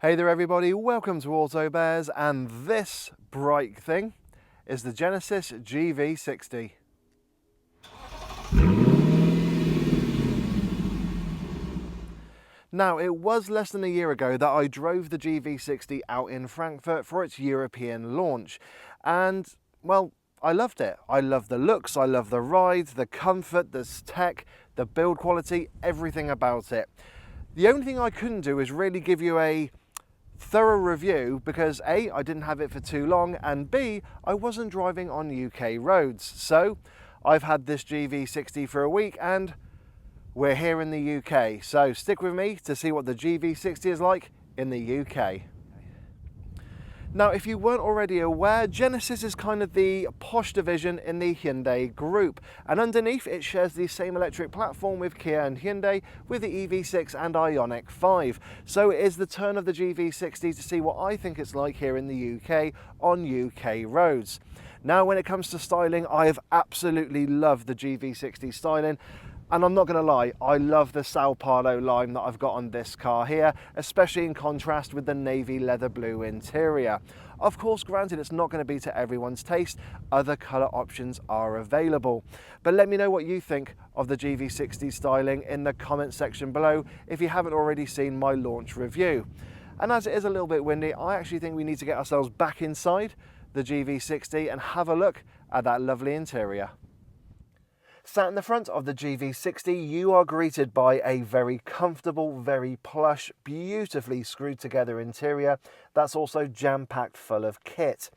Hey there everybody, welcome to Auto Bears, and this bright thing is the Genesis GV60. Now, it was less than a year ago that I drove the GV60 out in Frankfurt for its European launch, and well, I loved it. I love the looks, I love the ride, the comfort, the tech, the build quality, everything about it. The only thing I couldn't do is really give you a thorough review because A, I didn't have it for too long, and B, I wasn't driving on UK roads. So I've had this GV60 for a week and we're here in the UK. So stick with me to see what the GV60 is like in the UK. Now, if you weren't already aware, Genesis is kind of the posh division in the Hyundai group, and underneath it shares the same electric platform with Kia and Hyundai with the EV6 and Ioniq 5. So it is the turn of the GV60 to see what I think it's like here in the UK on UK roads. Now, when it comes to styling, I have absolutely loved the GV60 styling. And I'm not going to lie, I love the Sao Paulo line that I've got on this car here, especially in contrast with the navy leather blue interior. Of course, granted, it's not going to be to everyone's taste. Other colour options are available. But let me know what you think of the GV60 styling in the comment section below if you haven't already seen my launch review. And as it is a little bit windy, I actually think we need to get ourselves back inside the GV60 and have a look at that lovely interior. Sat in the front of the GV60, you are greeted by a very comfortable, very plush, beautifully screwed together interior that's also jam-packed full of kit.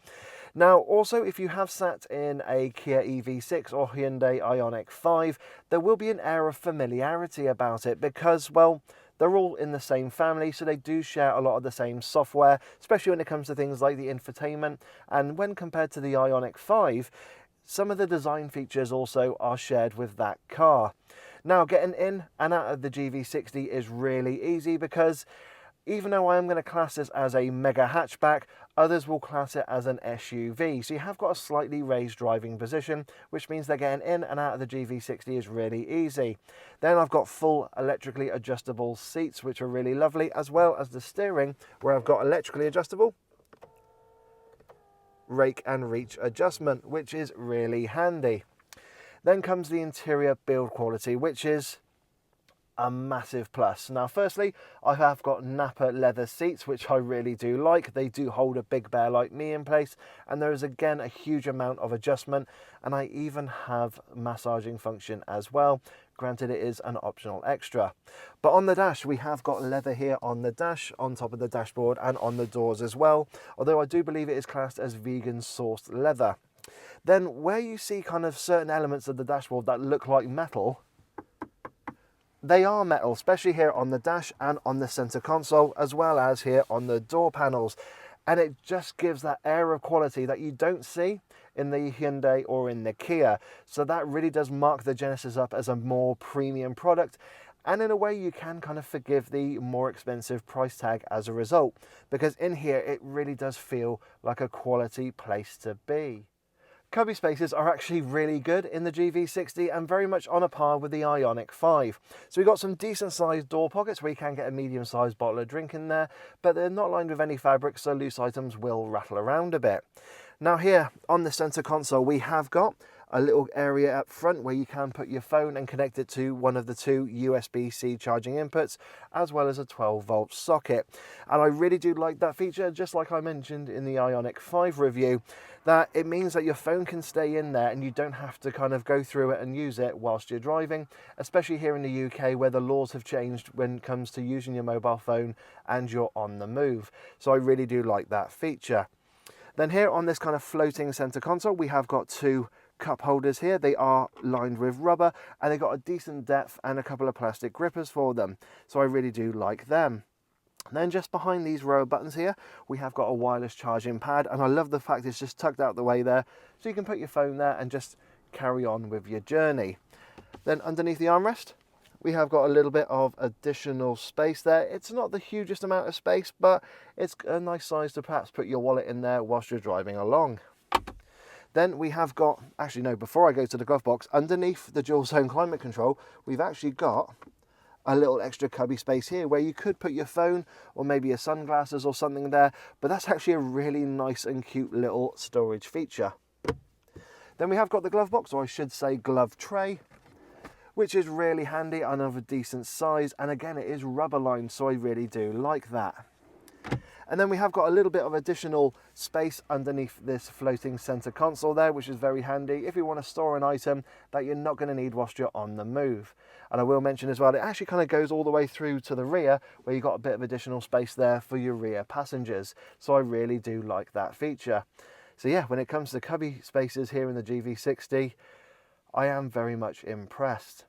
Now, also, if you have sat in a Kia EV6 or Hyundai Ioniq 5, there will be an air of familiarity about it because, well, they're all in the same family, so they do share a lot of the same software, especially when it comes to things like the infotainment. And when compared to the Ioniq 5, some of the design features also are shared with that car. Now, getting in and out of the GV60 is really easy because even though I am going to class this as a mega hatchback, others will class it as an SUV. So you have got a slightly raised driving position, which means that getting in and out of the GV60 is really easy. Then I've got full electrically adjustable seats, which are really lovely, as well as the steering, where I've got electrically adjustable rake and reach adjustment, which is really handy. Then comes the interior build quality, which is a massive plus. Now, firstly, I have got Nappa leather seats, which I really do like. They do hold a big bear like me in place, and there is again a huge amount of adjustment, and I even have massaging function as well. Granted, it is an optional extra. But on the dash, we have got leather here on the dash, on top of the dashboard and on the doors as well, although I do believe it is classed as vegan sourced leather. Then where you see kind of certain elements of the dashboard that look like metal, they are metal, especially here on the dash and on the center console, as well as here on the door panels. And it just gives that air of quality that you don't see in the Hyundai or in the Kia. So that really does mark the Genesis up as a more premium product. And in a way, you can kind of forgive the more expensive price tag as a result, because in here, it really does feel like a quality place to be. Cubby spaces are actually really good in the GV60 and very much on a par with the Ioniq 5. So we've got some decent sized door pockets where you can get a medium sized bottle of drink in there, but they're not lined with any fabric, so loose items will rattle around a bit. Now here on the center console, we have got a little area up front where you can put your phone and connect it to one of the two USB-C charging inputs, as well as a 12-volt socket. And I really do like that feature, just like I mentioned in the Ioniq 5 review, that it means that your phone can stay in there and you don't have to kind of go through it and use it whilst you're driving, especially here in the UK where the laws have changed when it comes to using your mobile phone and you're on the move. So I really do like that feature. Then here on this kind of floating center console, we have got two cup holders here. They are lined with rubber and they've got a decent depth and a couple of plastic grippers for them. So I really do like them. And then just behind these row of buttons here, we have got a wireless charging pad, and I love the fact it's just tucked out the way there, so you can put your phone there and just carry on with your journey. Then underneath the armrest, we have got a little bit of additional space there. It's not the hugest amount of space, but it's a nice size to perhaps put your wallet in there whilst you're driving along. Then we have got, actually no, before I go to the glove box, underneath the dual zone climate control, we've actually got a little extra cubby space here where you could put your phone or maybe your sunglasses or something there, but that's actually a really nice and cute little storage feature. Then we have got the glove box, or I should say glove tray, which is really handy and of a decent size, and again it is rubber lined, so I really do like that. And then we have got a little bit of additional space underneath this floating center console there, which is very handy if you want to store an item that you're not going to need whilst you're on the move. And I will mention as well, it actually kind of goes all the way through to the rear, where you've got a bit of additional space there for your rear passengers. So I really do like that feature. So yeah, when it comes to cubby spaces here in the GV60, I am very much impressed.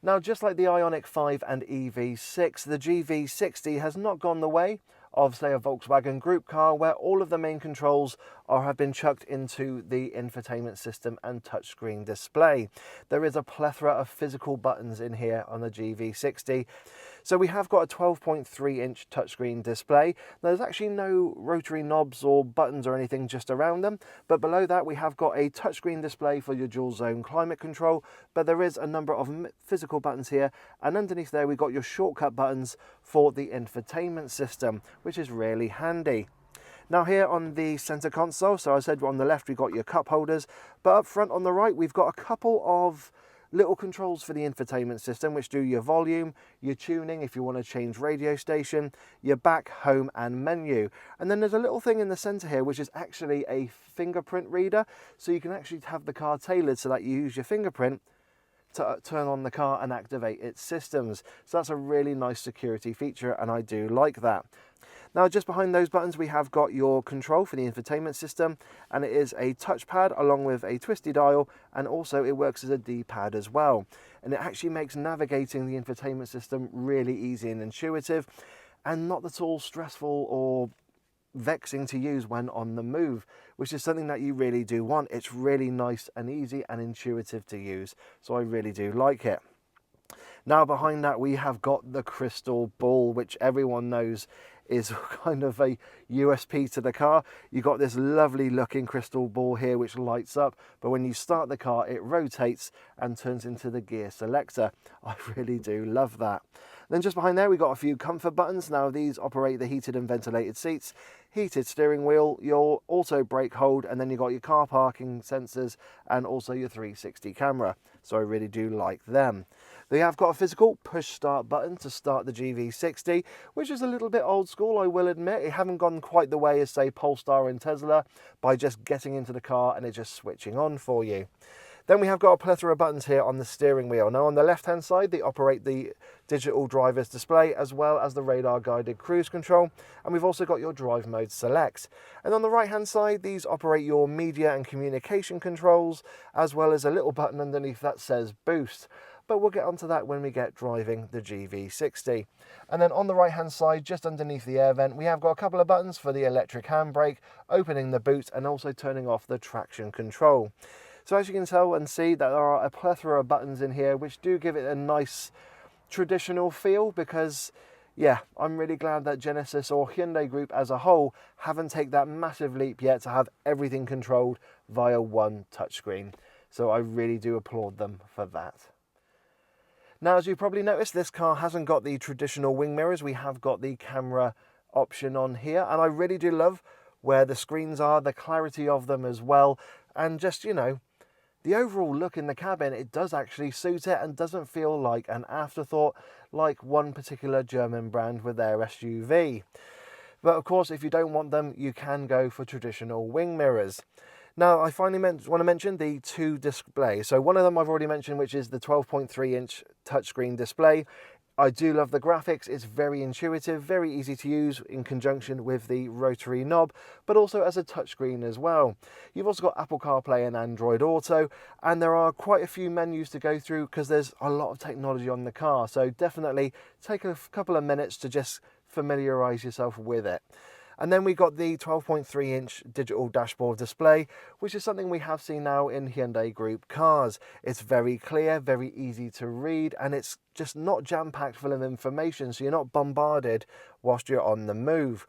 Now, just like the Ioniq 5 and EV6, the GV60 has not gone the way of, say, a Volkswagen group car, where all of the main controls have been chucked into the infotainment system and touchscreen display. There is a plethora of physical buttons in here on the GV60. So we have got a 12.3-inch touchscreen display. There's actually no rotary knobs or buttons or anything just around them, but below that we have got a touchscreen display for your dual zone climate control, but there is a number of physical buttons here, and underneath there we've got your shortcut buttons for the infotainment system, which is really handy. Now here on the center console, so I said on the left we've got your cup holders, but up front on the right we've got a couple of little controls for the infotainment system, which do your volume, your tuning if you want to change radio station, your back, home and menu. And then there's a little thing in the center here which is actually a fingerprint reader, so you can actually have the car tailored so that you use your fingerprint to turn on the car and activate its systems. So that's a really nice security feature, and I do like that. Now, just behind those buttons we have got your control for the infotainment system, and it is a touchpad along with a twisty dial, and also it works as a D-pad as well. And it actually makes navigating the infotainment system really easy and intuitive, and not at all stressful or vexing to use when on the move, which is something that you really do want. It's really nice and easy and intuitive to use, so I really do like it. Now behind that we have got the crystal ball, which everyone knows is kind of a USP to the car. You've got this lovely looking crystal ball here which lights up, but when you start the car it rotates and turns into the gear selector. I really do love that. Then just behind there we've got a few comfort buttons. Now these operate the heated and ventilated seats, heated steering wheel, your auto brake hold, and then you've got your car parking sensors and also your 360 camera. So I really do like them. They have got a physical push start button to start the GV60, which is a little bit old school, I will admit. It haven't gone quite the way as, say, Polestar and Tesla, by just getting into the car and it just switching on for you. Then we have got a plethora of buttons here on the steering wheel. Now on the left hand side they operate the digital driver's display as well as the radar guided cruise control, and we've also got your drive mode select. And on the right hand side these operate your media and communication controls, as well as a little button underneath that says boost. But we'll get onto that when we get driving the GV60. And then on the right hand side, just underneath the air vent, we have got a couple of buttons for the electric handbrake, opening the boot and also turning off the traction control. So as you can tell and see, that there are a plethora of buttons in here which do give it a nice traditional feel, because yeah, I'm really glad that Genesis or Hyundai Group as a whole haven't taken that massive leap yet to have everything controlled via one touchscreen. So I really do applaud them for that. Now, as you probably noticed, this car hasn't got the traditional wing mirrors. We have got the camera option on here, and I really do love where the screens are, the clarity of them as well, and just, you know, the overall look in the cabin. It does actually suit it and doesn't feel like an afterthought like one particular German brand with their SUV. But of course, if you don't want them, you can go for traditional wing mirrors. Now, I finally want to mention the two displays. So one of them I've already mentioned, which is the 12.3-inch touchscreen display. I do love the graphics. It's very intuitive, very easy to use in conjunction with the rotary knob, but also as a touchscreen as well. You've also got Apple CarPlay and Android Auto, and there are quite a few menus to go through because there's a lot of technology on the car. So definitely take a couple of minutes to just familiarize yourself with it. And then we got the 12.3-inch digital dashboard display, which is something we have seen now in Hyundai Group cars. It's very clear, very easy to read, and it's just not jam-packed full of information, so you're not bombarded whilst you're on the move.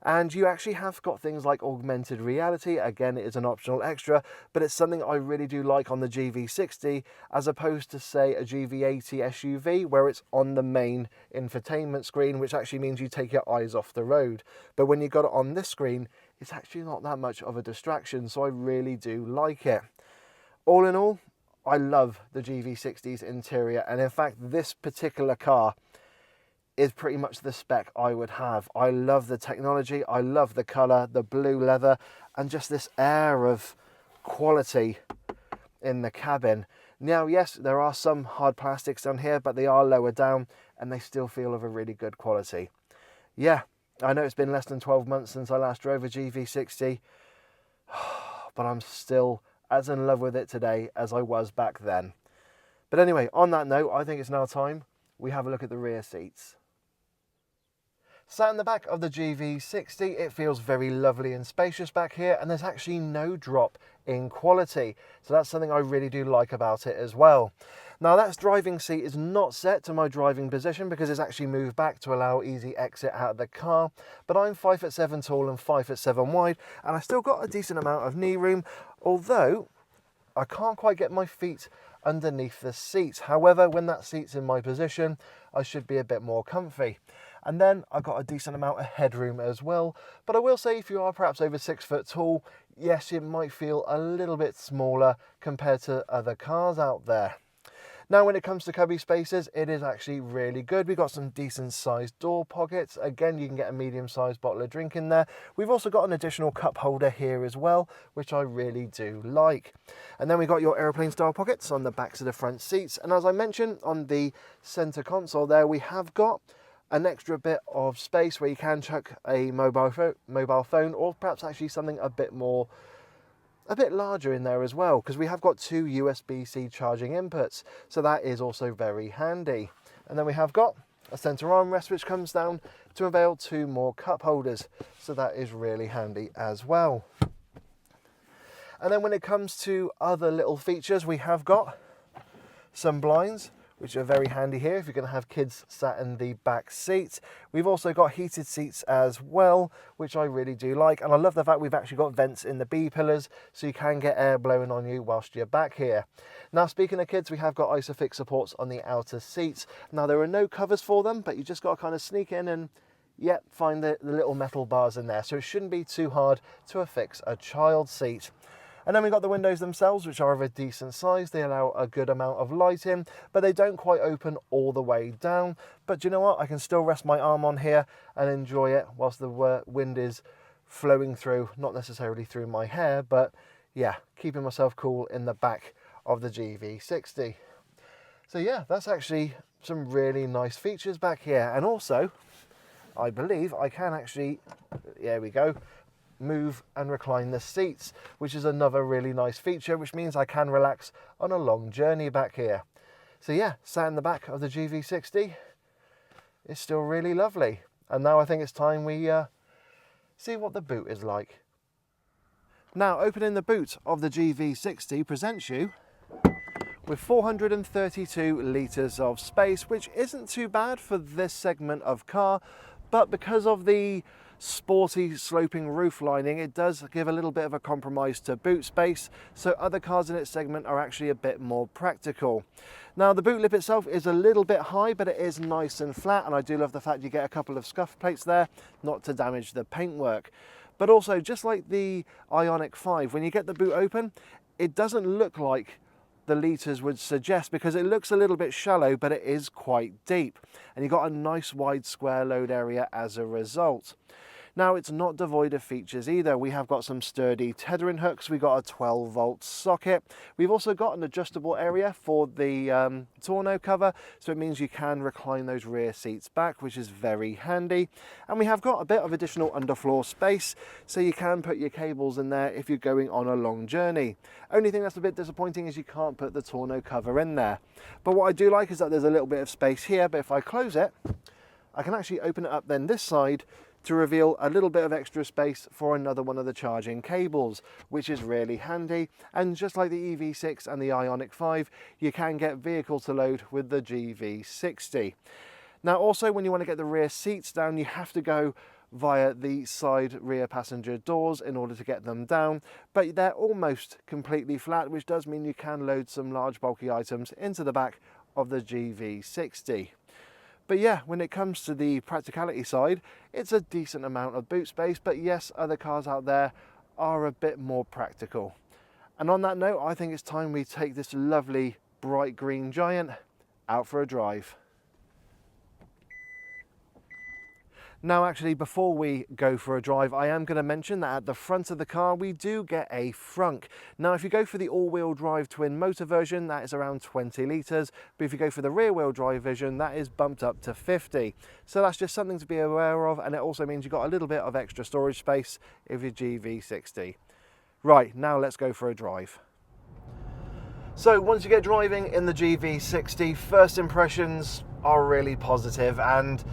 And you actually have got things like augmented reality. Again, it is an optional extra, but it's something I really do like on the GV60, as opposed to, say, a GV80 SUV, where it's on the main infotainment screen, which actually means you take your eyes off the road. But when you got it on this screen, it's actually not that much of a distraction, so I really do like it. All in all, I love the GV60's interior, and in fact, this particular car is pretty much the spec I would have. I love the technology, I love the colour, the blue leather, and just this air of quality in the cabin. Now, yes, there are some hard plastics down here, but they are lower down, and they still feel of a really good quality. Yeah, I know it's been less than 12 months since I last drove a GV60, but I'm still as in love with it today as I was back then. But anyway, on that note, I think it's now time we have a look at the rear seats. Sat in the back of the GV60, it feels very lovely and spacious back here, and there's actually no drop in quality. So that's something I really do like about it as well. Now, that driving seat is not set to my driving position because it's actually moved back to allow easy exit out of the car. But I'm 5'7" tall and 5'7" wide, and I still got a decent amount of knee room, although I can't quite get my feet underneath the seats. However, when that seat's in my position, I should be a bit more comfy. And then I've got a decent amount of headroom as well. But I will say, if you are perhaps over 6 foot tall, yes, it might feel a little bit smaller compared to other cars out there. Now, when it comes to cubby spaces, it is actually really good. We've got some decent sized door pockets. Again, you can get a medium sized bottle of drink in there. We've also got an additional cup holder here as well, which I really do like. And then we've got your aeroplane style pockets on the backs of the front seats. And as I mentioned, on the center console there, we have got an extra bit of space where you can chuck a mobile phone, or perhaps actually something a bit larger in there as well, because we have got 2 USB-C charging inputs, so that is also very handy. And then we have got a center armrest which comes down to avail 2 more cup holders, so that is really handy as well. And then when it comes to other little features, we have got some blinds, which are very handy here if you're going to have kids sat in the back seat. We've also got heated seats as well, which I really do like. And I love the fact we've actually got vents in the B-pillars, so you can get air blowing on you whilst you're back here. Now, speaking of kids, we have got ISOFIX supports on the outer seats. Now, there are no covers for them, but you just got to kind of sneak in and, yep, find the little metal bars in there. So it shouldn't be too hard to affix a child seat. And then we've got the windows themselves, which are of a decent size. They allow a good amount of light in, but they don't quite open all the way down. But do you know what? I can still rest my arm on here and enjoy it whilst the wind is flowing through, not necessarily through my hair, but yeah, keeping myself cool in the back of the GV60. So yeah, that's actually some really nice features back here. And also, I believe I can actually, there we go, move and recline the seats, which is another really nice feature, which means I can relax on a long journey back here. So yeah, sat in the back of the GV60 is still really lovely. And now I think it's time we see what the boot is like. Now, opening the boot of the GV60 presents you with 432 litres of space, which isn't too bad for this segment of car, but because of the sporty sloping roof lining, it does give a little bit of a compromise to boot space, so other cars in its segment are actually a bit more practical. Now, the boot lip itself is a little bit high, but it is nice and flat, and I do love the fact you get a couple of scuff plates there, not to damage the paintwork. But also, just like the Ioniq 5, when you get the boot open, it doesn't look like the litres would suggest, because it looks a little bit shallow, but it is quite deep, and you've got a nice wide square load area as a result. Now, it's not devoid of features either. We have got some sturdy tethering hooks. We've got a 12-volt socket. We've also got an adjustable area for the tonneau cover, so it means you can recline those rear seats back, which is very handy. And we have got a bit of additional underfloor space, so you can put your cables in there if you're going on a long journey. Only thing that's a bit disappointing is you can't put the tonneau cover in there. But what I do like is that there's a little bit of space here, but if I close it, I can actually open it up then this side to reveal a little bit of extra space for another one of the charging cables, which is really handy. And just like the EV6 and the Ioniq 5, you can get vehicle to load with the GV60. Now, also, when you want to get the rear seats down, you have to go via the side rear passenger doors in order to get them down, but they're almost completely flat, which does mean you can load some large bulky items into the back of the GV60. But yeah, when it comes to the practicality side, it's a decent amount of boot space, but yes, other cars out there are a bit more practical. And on that note, I think it's time we take this lovely bright green giant out for a drive. Now actually, before we go for a drive, I am going to mention that at the front of the car we do get a frunk. Now if you go for the all-wheel drive twin motor version, that is around 20 litres, but if you go for the rear-wheel drive version, that is bumped up to 50. So that's just something to be aware of, and it also means you've got a little bit of extra storage space with your GV60. Right, now let's go for a drive. So once you get driving in the GV60, first impressions are really positive, and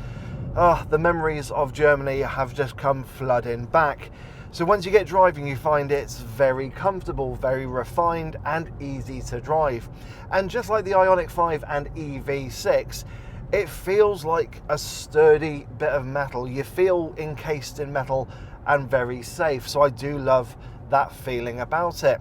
the memories of Germany have just come flooding back. So once you get driving, you find it's very comfortable, very refined and easy to drive. And just like the Ioniq 5 and EV6, it feels like a sturdy bit of metal. You feel encased in metal and very safe. So I do love that feeling about it.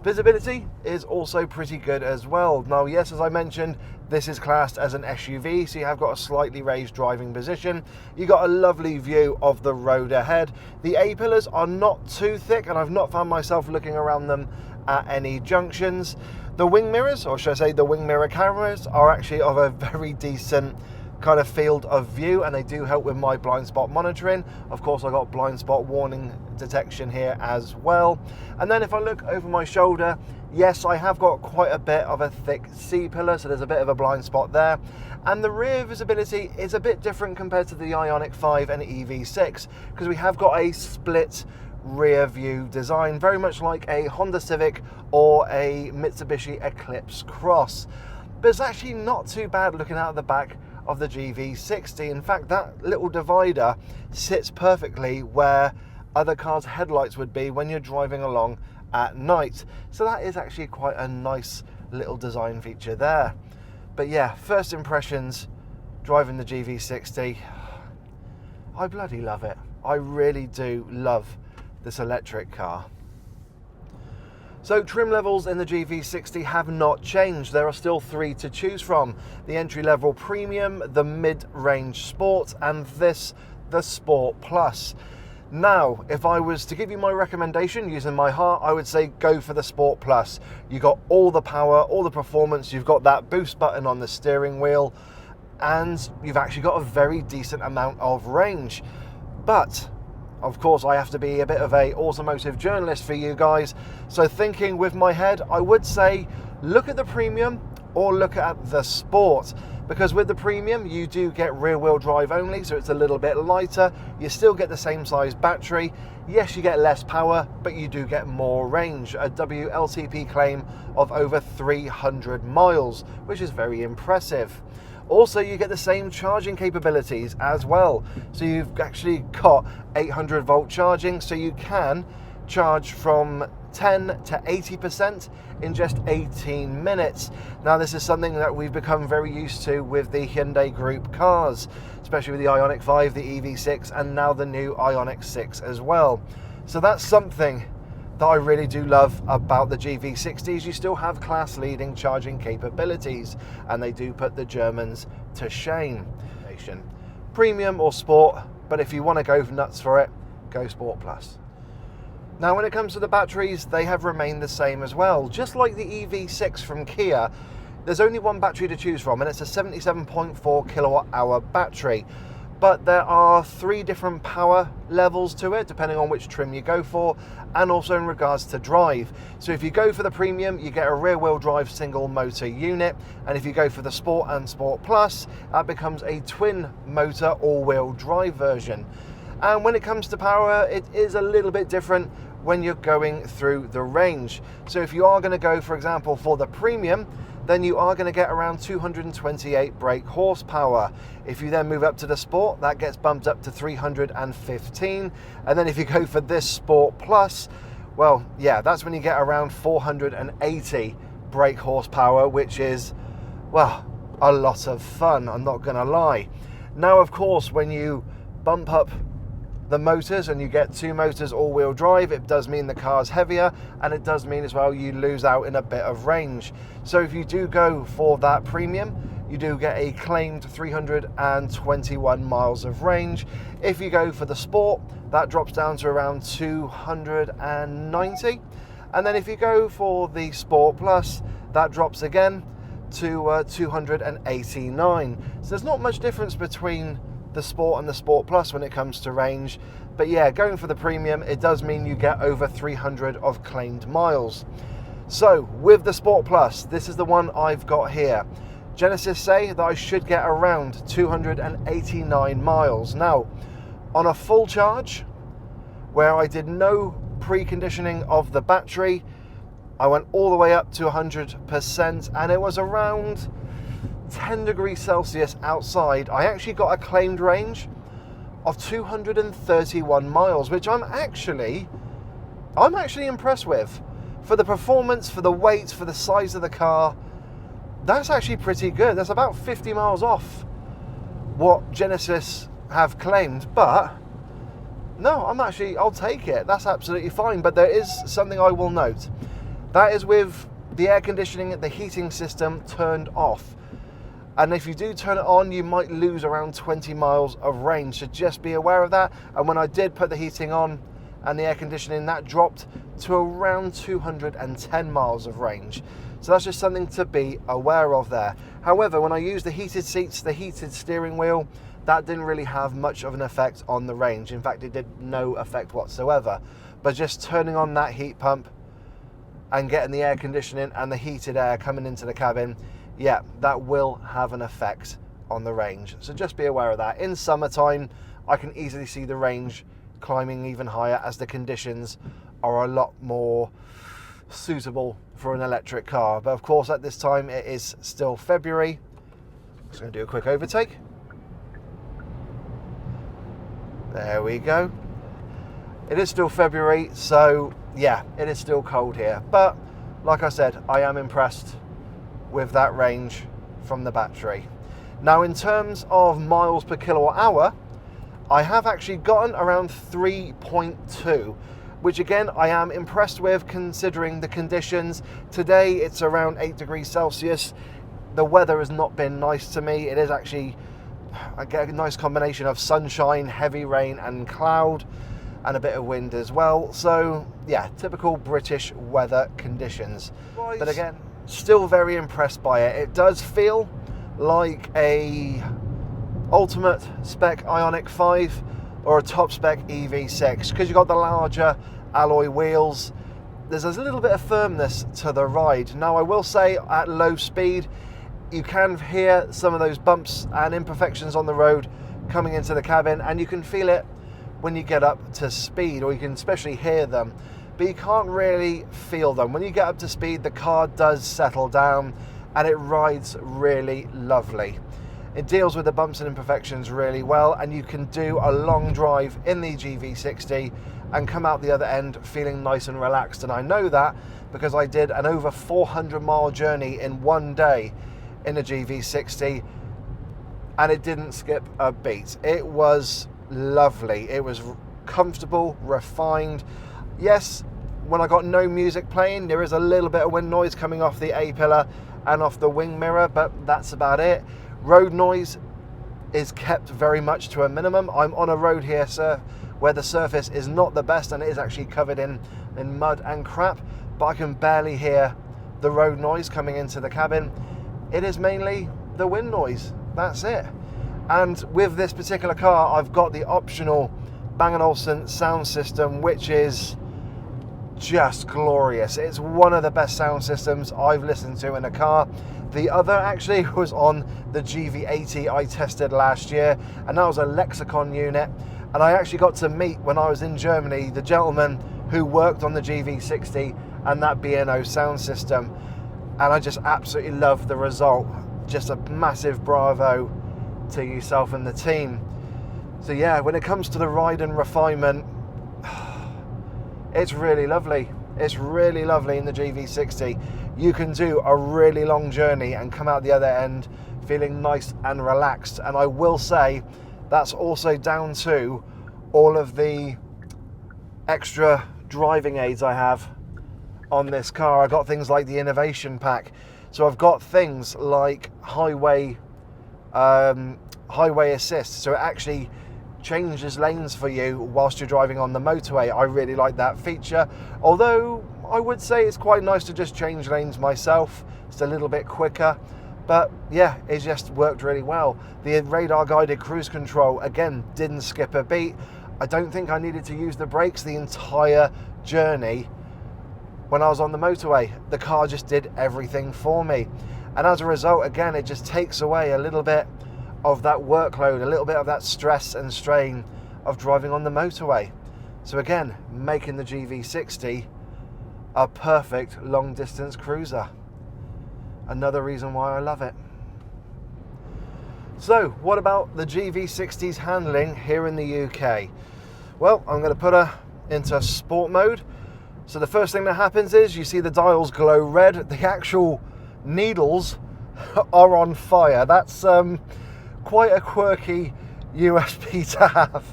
Visibility is also pretty good as well. Now, yes, as I mentioned, this is classed as an SUV, so you have got a slightly raised driving position. You got a lovely view of the road ahead. The A-pillars are not too thick, and I've not found myself looking around them at any junctions. The wing mirrors, or should I say the wing mirror cameras, are actually of a very decent kind of field of view, and they do help with my blind spot monitoring. Of course, I got blind spot warning detection here as well. And then if I look over my shoulder, yes, I have got quite a bit of a thick C-pillar, so there's a bit of a blind spot there. And the rear visibility is a bit different compared to the Ioniq 5 and EV6, because we have got a split rear view design, very much like a Honda Civic or a Mitsubishi Eclipse Cross. But it's actually not too bad looking out the back of the GV60. In fact, that little divider sits perfectly where other cars' headlights would be when you're driving along at night. So that is actually quite a nice little design feature there. But yeah, first impressions driving the GV60, I bloody love it. I really do love this electric car. So trim levels in the GV60 have not changed. There are still 3 to choose from. The entry-level Premium, the mid-range Sport, and this, the Sport Plus. Now, if I was to give you my recommendation using my heart, I would say go for the Sport Plus. You got all the power, all the performance, you've got that boost button on the steering wheel, and you've actually got a very decent amount of range. But of course, I have to be a bit of a automotive journalist for you guys. So thinking with my head, I would say look at the Premium or look at the Sport. Because with the Premium, you do get rear-wheel drive only, so it's a little bit lighter. You still get the same size battery. Yes, you get less power, but you do get more range. A WLTP claim of over 300 miles, which is very impressive. Also, you get the same charging capabilities as well. So you've actually got 800 volt charging, so you can charge from 10 to 80% in just 18 minutes. Now, this is something that we've become very used to with the Hyundai Group cars, especially with the Ioniq 5, the EV6, and now the new Ioniq 6 as well. So that's something that I really do love about the GV60s. You still have class-leading charging capabilities, and they do put the Germans to shame. Premium or Sport, but if you want to go nuts for it, go Sport Plus. Now, when it comes to the batteries, they have remained the same as well. Just like the EV6 from Kia, there's only one battery to choose from, and it's a 77.4 kilowatt hour battery. But there are 3 different power levels to it, depending on which trim you go for, and also in regards to drive. So if you go for the Premium, you get a rear-wheel drive single motor unit, and if you go for the Sport and Sport Plus, that becomes a twin motor all-wheel drive version. And when it comes to power, it is a little bit different when you're going through the range. So if you are going to go, for example, for the Premium, then you are going to get around 228 brake horsepower. If you then move up to the Sport, that gets bumped up to 315. And then if you go for this Sport Plus, well, yeah, that's when you get around 480 brake horsepower, which is, well, a lot of fun, I'm not going to lie. Now, of course, when you bump up the motors and you get 2 motors all-wheel drive, it does mean the car's heavier, and it does mean as well you lose out in a bit of range. So if you do go for that premium, you do get a claimed 321 miles of range. If you go for the Sport, that drops down to around 290. And then if you go for the Sport Plus, that drops again to 289. So there's not much difference between the Sport and the Sport Plus when it comes to range. But yeah, going for the premium, it does mean you get over 300 of claimed miles. So with the Sport Plus, this is the one I've got here. Genesis say that I should get around 289 miles. Now, on a full charge, where I did no preconditioning of the battery, I went all the way up to 100%, and it was around 10 degrees Celsius outside. I actually got a claimed range of 231 miles, which I'm actually impressed with. For the performance, for the weight, for the size of the car, that's actually pretty good. That's about 50 miles off what Genesis have claimed, but no, I'll take it. That's absolutely fine. But there is something I will note. That is with the air conditioning, the heating system turned off. And if you do turn it on, you might lose around 20 miles of range. So just be aware of that. And when I did put the heating on and the air conditioning, that dropped to around 210 miles of range. So that's just something to be aware of there. However, when I used the heated seats, the heated steering wheel, that didn't really have much of an effect on the range. In fact, it did no effect whatsoever. But just turning on that heat pump and getting the air conditioning and the heated air coming into the cabin, yeah, that will have an effect on the range. So just be aware of that. In summertime, I can easily see the range climbing even higher as the conditions are a lot more suitable for an electric car. But of course, at this time, it is still February. Just going to do a quick overtake. There we go. It is still February, so yeah, it is still cold here. But like I said, I am impressed with that range from the battery. Now, in terms of miles per kilowatt hour, I have actually gotten around 3.2, which again, I am impressed with considering the conditions. Today, it's around 8 degrees Celsius. The weather has not been nice to me. It is actually, I get a nice combination of sunshine, heavy rain and cloud, and a bit of wind as well. So yeah, typical British weather conditions. But again, still very impressed by it. It does feel like a ultimate spec Ioniq 5 or a top spec EV6, because you've got the larger alloy wheels. There's a little bit of firmness to the ride. Now, I will say at low speed, you can hear some of those bumps and imperfections on the road coming into the cabin, and you can feel it when you get up to speed, or you can especially hear them, but you can't really feel them. When you get up to speed, the car does settle down and it rides really lovely. It deals with the bumps and imperfections really well, and you can do a long drive in the GV60 and come out the other end feeling nice and relaxed. And I know that because I did an over 400-mile journey in one day in a GV60, and it didn't skip a beat. It was lovely. It was comfortable, refined. Yes, when I got no music playing, there is a little bit of wind noise coming off the A-pillar and off the wing mirror, but that's about it. Road noise is kept very much to a minimum. I'm on a road here, sir, where the surface is not the best, and it is actually covered in mud and crap, but I can barely hear the road noise coming into the cabin. It is mainly the wind noise. That's it. And with this particular car, I've got the optional Bang & Olufsen sound system, which is just glorious. It's one of the best sound systems I've listened to in a car. The other actually was on the GV80 I tested last year, and that was a Lexicon unit. And I actually got to meet, when I was in Germany, the gentleman who worked on the GV60 and that B&O sound system. And I just absolutely love the result. Just a massive bravo to yourself and the team. So yeah, when it comes to the ride and refinement, it's really lovely. It's really lovely in the GV60. You can do a really long journey and come out the other end feeling nice and relaxed. And I will say that's also down to all of the extra driving aids I have on this car. I got things like the innovation pack. So I've got things like highway assist. So it actually changes lanes for you whilst you're driving on the motorway. I really like that feature. Although I would say it's quite nice to just change lanes myself. It's a little bit quicker. But yeah, it just worked really well. The radar guided cruise control, again, didn't skip a beat. I don't think I needed to use the brakes the entire journey when I was on the motorway. The car just did everything for me. And as a result, again, it just takes away a little bit of that workload, a little bit of that stress and strain of driving on the motorway. So again, making the GV60 a perfect long distance cruiser. Another reason why I love it. So what about the GV60's handling here in the UK? Well, I'm going to put her into sport mode. So the first thing that happens is you see the dials glow red. The actual needles are on fire. That's quite a quirky USP to have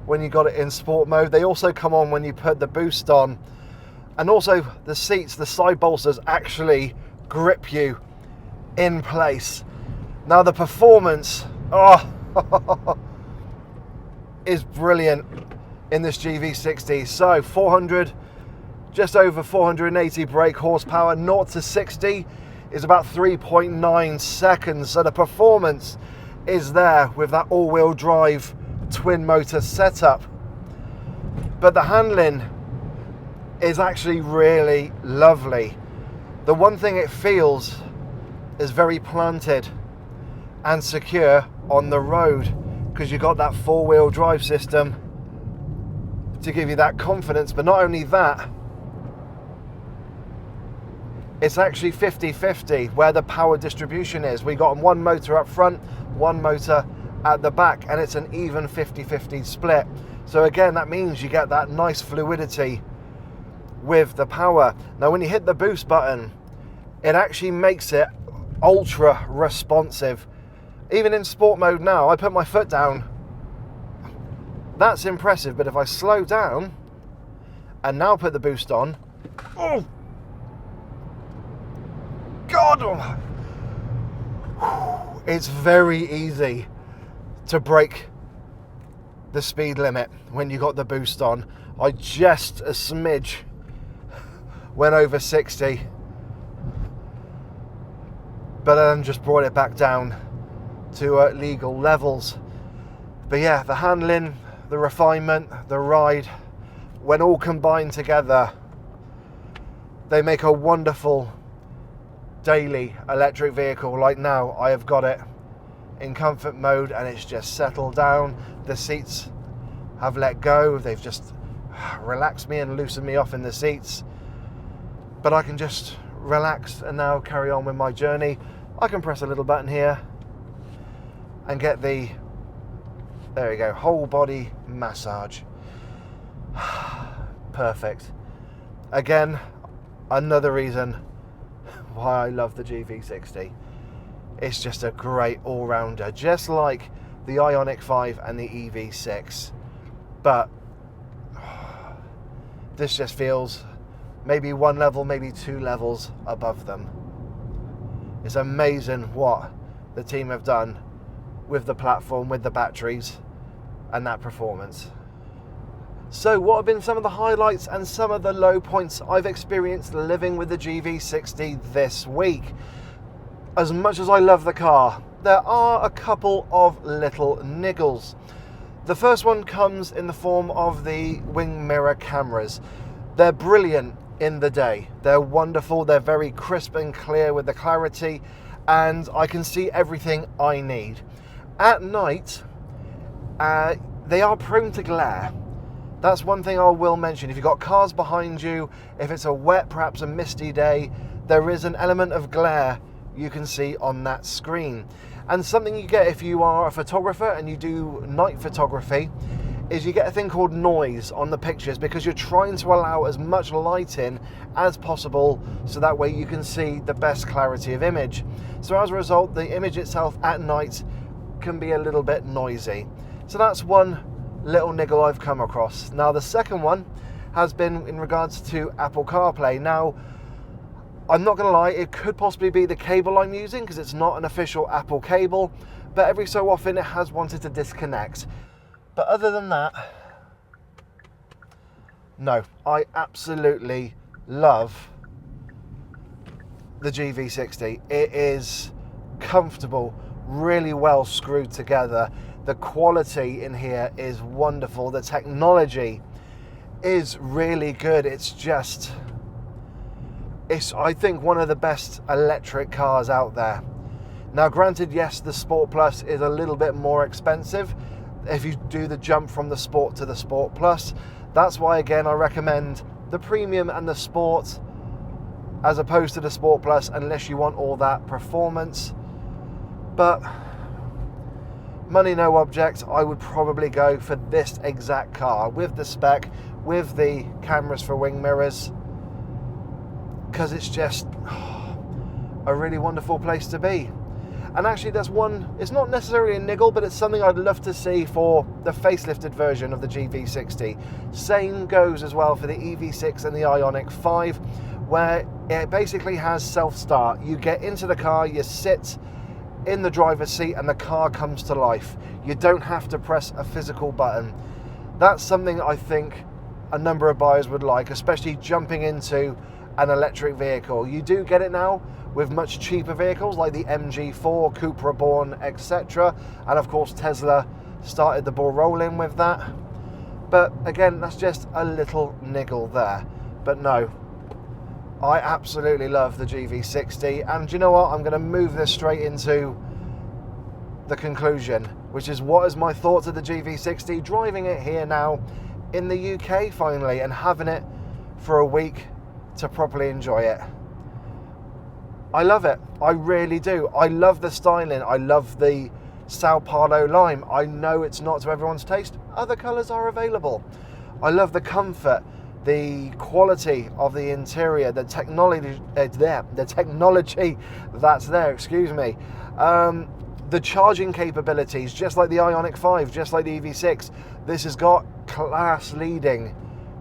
when you got it in sport mode. They also come on when you put the boost on. And also the seats, the side bolsters actually grip you in place. Now the performance is brilliant in this GV60. So just over 480 brake horsepower, 0 to 60 is about 3.9 seconds. So the performance is there with that all-wheel drive twin motor setup. But the handling is actually really lovely. The one thing it feels is very planted and secure on the road, because you've got that four-wheel drive system to give you that confidence. But not only that, it's actually 50-50 where the power distribution is. We got one motor up front, one motor at the back, and it's an even 50-50 split. So again, that means you get that nice fluidity with the power. Now when you hit the boost button, it actually makes it ultra responsive. Even in sport mode now, I put my foot down. That's impressive, but if I slow down and now put the boost on, oh God, it's very easy to break the speed limit when you got the boost on. I just a smidge went over 60, but then just brought it back down to legal levels. But yeah, the handling, the refinement, the ride, when all combined together, they make a wonderful daily electric vehicle. Like now, I have got it in comfort mode and it's just settled down. The seats have let go. They've just relaxed me and loosened me off in the seats. But I can just relax and now carry on with my journey. I can press a little button here and get the, there we go, whole body massage. Perfect. Again, another reason why I love the GV60. It's just a great all-rounder, just like the Ioniq 5 and the EV6. But this just feels maybe one level, maybe two levels above them. It's amazing what the team have done with the platform, with the batteries, and that performance. So what have been some of the highlights and some of the low points I've experienced living with the GV60 this week? As much as I love the car, there are a couple of little niggles. The first one comes in the form of the wing mirror cameras. They're brilliant in the day. They're wonderful. They're very crisp and clear with the clarity, and I can see everything I need. At night, they are prone to glare. That's one thing I will mention. If you've got cars behind you, if it's a wet, perhaps a misty day, there is an element of glare you can see on that screen. And something you get if you are a photographer and you do night photography is you get a thing called noise on the pictures, because you're trying to allow as much light in as possible so that way you can see the best clarity of image. So as a result, the image itself at night can be a little bit noisy. So that's one little niggle I've come across. Now the second one has been in regards to Apple CarPlay. Now I'm not going to lie, it could possibly be the cable I'm using because it's not an official Apple cable, but every so often it has wanted to disconnect. But other than that, no, I absolutely love the GV60. It is comfortable, really well screwed together. The quality in here is wonderful. The technology is really good. It's I think one of the best electric cars out there. Now granted, yes, the Sport Plus is a little bit more expensive if you do the jump from the Sport to the Sport Plus. That's why again I recommend the Premium and the Sport as opposed to the Sport Plus, unless you want all that performance. But money no object, I would probably go for this exact car with the spec, with the cameras for wing mirrors, because it's just a really wonderful place to be. And actually that's one, it's not necessarily a niggle, but it's something I'd love to see for the facelifted version of the GV60. Same goes as well for the EV6 and the Ioniq 5, where it basically has self-start. You get into the car, you sit in the driver's seat and the car comes to life. You don't have to press a physical button. That's something I think a number of buyers would like, especially jumping into an electric vehicle. You do get it now with much cheaper vehicles like the MG4, Cupra Born, etc. And of course Tesla started the ball rolling with that. But again, that's just a little niggle there. But no, I absolutely love the GV60, and do you know what? I'm going to move this straight into the conclusion, which is what is my thoughts of the GV60, driving it here now in the UK finally, and having it for a week to properly enjoy it. I love it, I really do. I love the styling, I love the Sao Paulo lime. I know it's not to everyone's taste, other colours are available. I love the comfort, the quality of the interior, the technology that's there, excuse me. The charging capabilities, just like the Ioniq 5, just like the EV6, this has got class-leading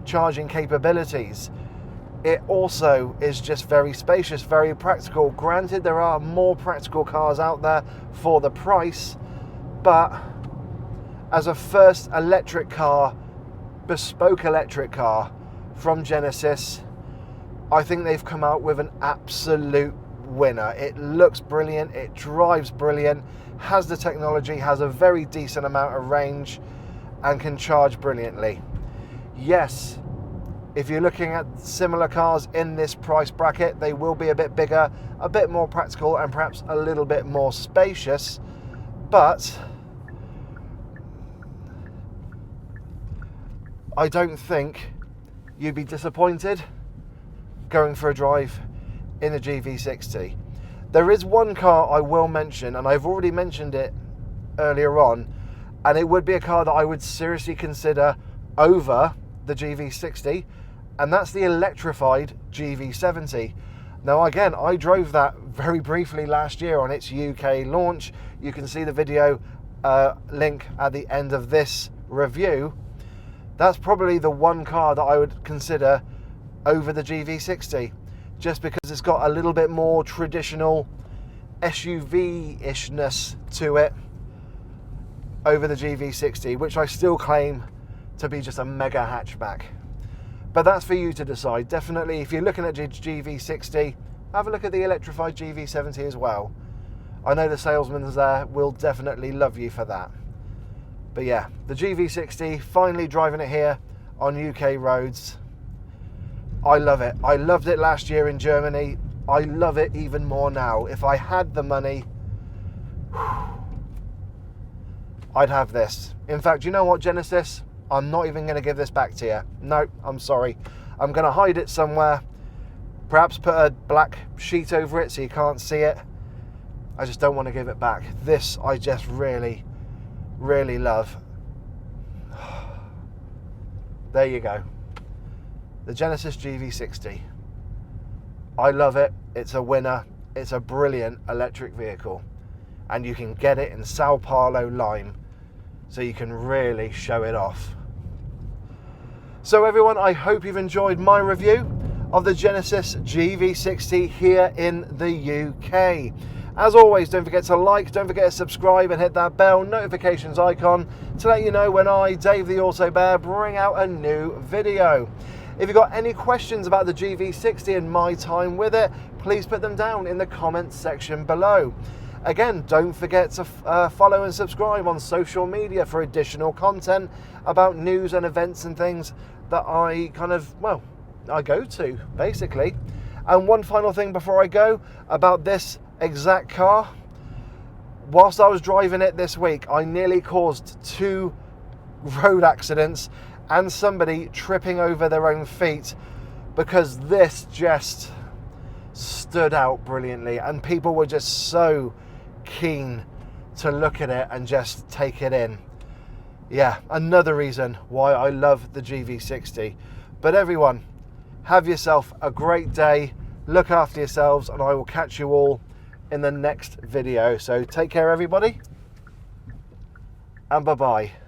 charging capabilities. It also is just very spacious, very practical. Granted, there are more practical cars out there for the price, but as a first electric car, bespoke electric car from Genesis, I think they've come out with an absolute winner. It looks brilliant, it drives brilliant, has the technology, has a very decent amount of range, and can charge brilliantly. Yes, if you're looking at similar cars in this price bracket, they will be a bit bigger, a bit more practical, and perhaps a little bit more spacious, but I don't think you'd be disappointed going for a drive in the GV60. There is one car I will mention, and I've already mentioned it earlier on, and it would be a car that I would seriously consider over the GV60, and that's the electrified GV70. Now again, I drove that very briefly last year on its UK launch. You can see the video link at the end of this review. That's probably the one car that I would consider over the GV60, just because it's got a little bit more traditional SUV-ishness to it over the GV60, which I still claim to be just a mega hatchback. But that's for you to decide. Definitely, if you're looking at GV60, have a look at the electrified GV70 as well. I know the salesmen there will definitely love you for that. But yeah, the GV60, finally driving it here on UK roads. I love it. I loved it last year in Germany. I love it even more now. If I had the money, I'd have this. In fact, you know what, Genesis? I'm not even going to give this back to you. No, I'm sorry. I'm going to hide it somewhere. Perhaps put a black sheet over it so you can't see it. I just don't want to give it back. This I just really, really love. There you go. The Genesis GV60. I love it. It's a winner. It's a brilliant electric vehicle. And you can get it in Sao Paulo lime. so you can really show it off. So everyone, I hope you've enjoyed my review of the Genesis GV60 here in the UK. As always, don't forget to like, don't forget to subscribe and hit that bell notifications icon to let you know when I, Dave the Auto Bear, bring out a new video. If you've got any questions about the GV60 and my time with it, please put them down in the comments section below. Again, don't forget to follow and subscribe on social media for additional content about news and events and things that I I go to, basically. And one final thing before I go about this exact car. Whilst I was driving it this week, I nearly caused 2 road accidents and somebody tripping over their own feet because this just stood out brilliantly and people were just so keen to look at it and just take it in. Yeah, another reason why I love the GV60. But everyone, have yourself a great day, look after yourselves, and I will catch you all in the next video. So take care everybody, and bye-bye.